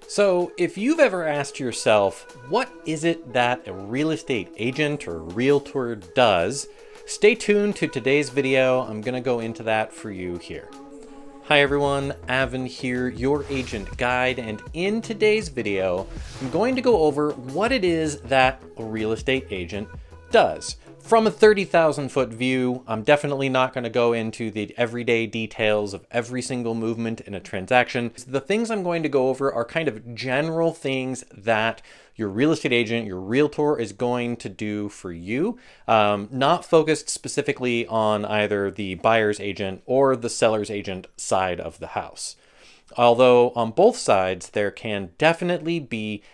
So if you've ever asked yourself, what is it that a real estate agent or realtor does? Stay tuned to today's video. I'm going to go into that for you here. Hi everyone, Avin here, your agent guide, and in today's video, I'm going to go over what it is that a real estate agent does. From a 30,000 foot view, I'm definitely not going to go into the everyday details of every single movement in a transaction. The things I'm going to go over are kind of general things that your real estate agent, your realtor is going to do for you, not focused specifically on either the buyer's agent or the seller's agent side of the house. Although on both sides, there can definitely be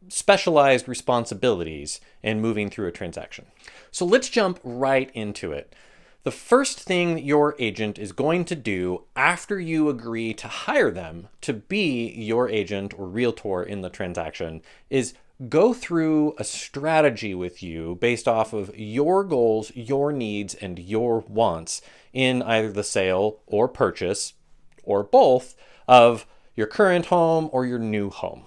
specialized responsibilities in moving through a transaction. So let's jump right into it. The first thing your agent is going to do after you agree to hire them to be your agent or realtor in the transaction is go through a strategy with you based off of your goals, your needs, and your wants in either the sale or purchase or both of your current home or your new home.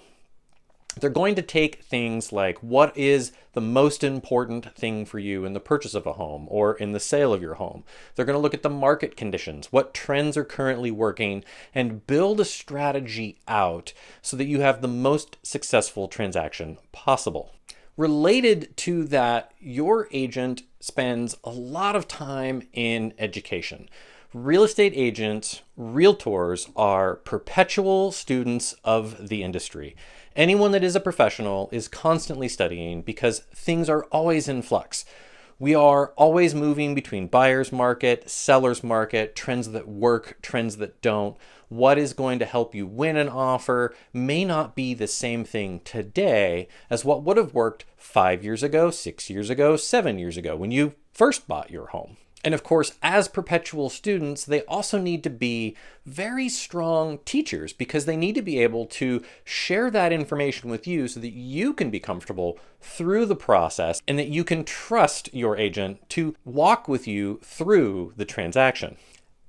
They're going to take things like what is the most important thing for you in the purchase of a home or in the sale of your home. They're going to look at the market conditions, what trends are currently working, and build a strategy out so that you have the most successful transaction possible. Related to that, your agent spends a lot of time in education. Real estate agents, realtors are perpetual students of the industry. Anyone that is a professional is constantly studying because things are always in flux. We are always moving between buyer's market, seller's market, trends that work, trends that don't. What is going to help you win an offer may not be the same thing today as what would have worked 5 years ago, 6 years ago, 7 years ago when you first bought your home. And of course, as perpetual students, they also need to be very strong teachers because they need to be able to share that information with you so that you can be comfortable through the process and that you can trust your agent to walk with you through the transaction.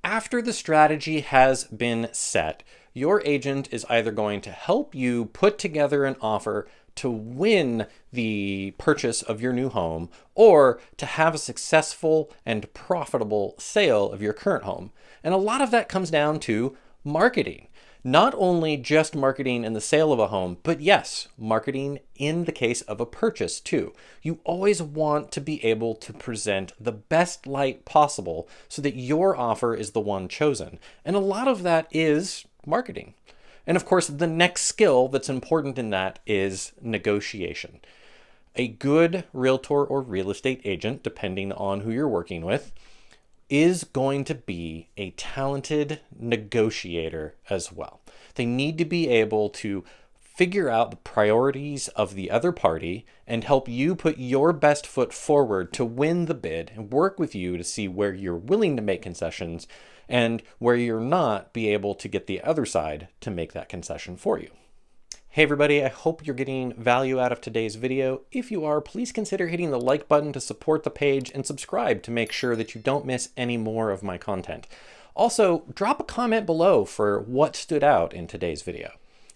After the strategy has been set, your agent is either going to help you put together an offer to win the purchase of your new home or to have a successful and profitable sale of your current home. And a lot of that comes down to marketing. Not only just marketing in the sale of a home, but yes, marketing in the case of a purchase too. You always want to be able to present the best light possible so that your offer is the one chosen. And a lot of that is marketing. And of course, the next skill that's important in that is negotiation. A good realtor or real estate agent, depending on who you're working with, is going to be a talented negotiator as well. They need to be able to figure out the priorities of the other party and help you put your best foot forward to win the bid and work with you to see where you're willing to make concessions and where you're not, be able to get the other side to make that concession for you. Hey everybody, I hope you're getting value out of today's video. If you are, please consider hitting the like button to support the page and subscribe to make sure that you don't miss any more of my content. Also, drop a comment below for what stood out in today's video.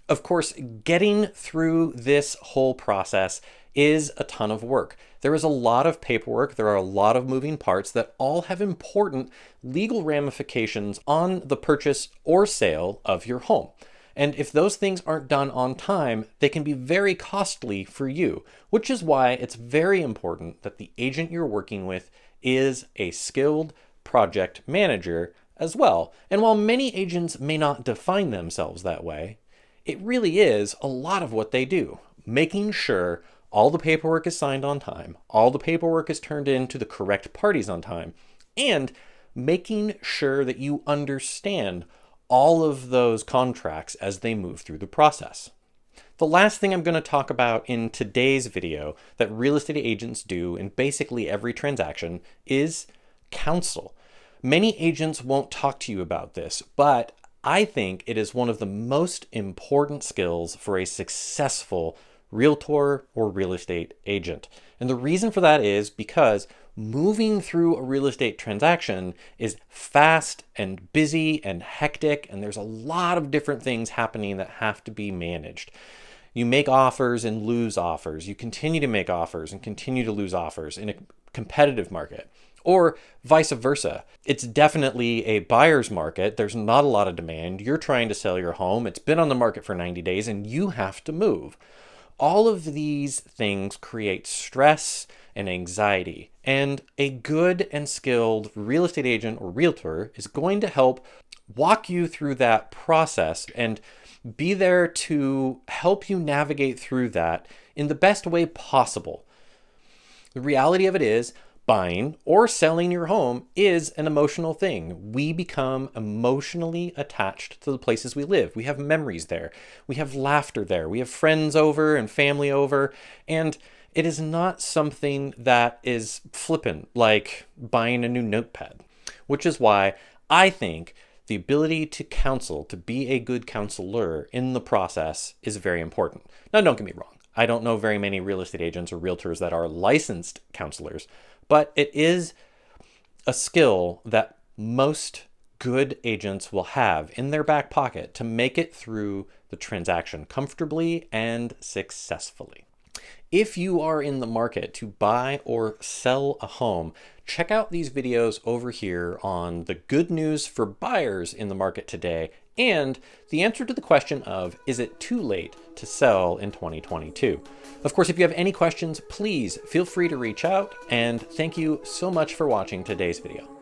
Of course, getting through this whole process is a ton of work. There is a lot of paperwork. There are a lot of moving parts that all have important legal ramifications on the purchase or sale of your home. And if those things aren't done on time, they can be very costly for you, which is why it's very important that the agent you're working with is a skilled project manager as well. And while many agents may not define themselves that way, it really is a lot of what they do, making sure all the paperwork is signed on time, all the paperwork is turned in to the correct parties on time, and making sure that you understand all of those contracts as they move through the process. The last thing I'm going to talk about in today's video that real estate agents do in basically every transaction is counsel. Many agents won't talk to you about this, but I think it is one of the most important skills for a successful realtor or real estate agent. And the reason for that is because moving through a real estate transaction is fast and busy and hectic, and there's a lot of different things happening that have to be managed. You make offers and lose offers. You continue to make offers and continue to lose offers in a competitive market, or vice versa. It's definitely a buyer's market. There's not a lot of demand. You're trying to sell your home. It's been on the market for 90 days and you have to move. All of these things create stress and anxiety, and a good and skilled real estate agent or realtor is going to help walk you through that process and be there to help you navigate through that in the best way possible. The reality of it is, buying or selling your home is an emotional thing. We become emotionally attached to the places we live. We have memories there. We have laughter there. We have friends over and family over. And it is not something that is flippant, like buying a new notepad, which is why I think the ability to counsel, to be a good counselor in the process is very important. Now, don't get me wrong. I don't know very many real estate agents or realtors that are licensed counselors, but it is a skill that most good agents will have in their back pocket to make it through the transaction comfortably and successfully. If you are in the market to buy or sell a home, check out these videos over here on the good news for buyers in the market today and the answer to the question of, is it too late to sell in 2022? Of course, if you have any questions, please feel free to reach out, and thank you so much for watching today's video.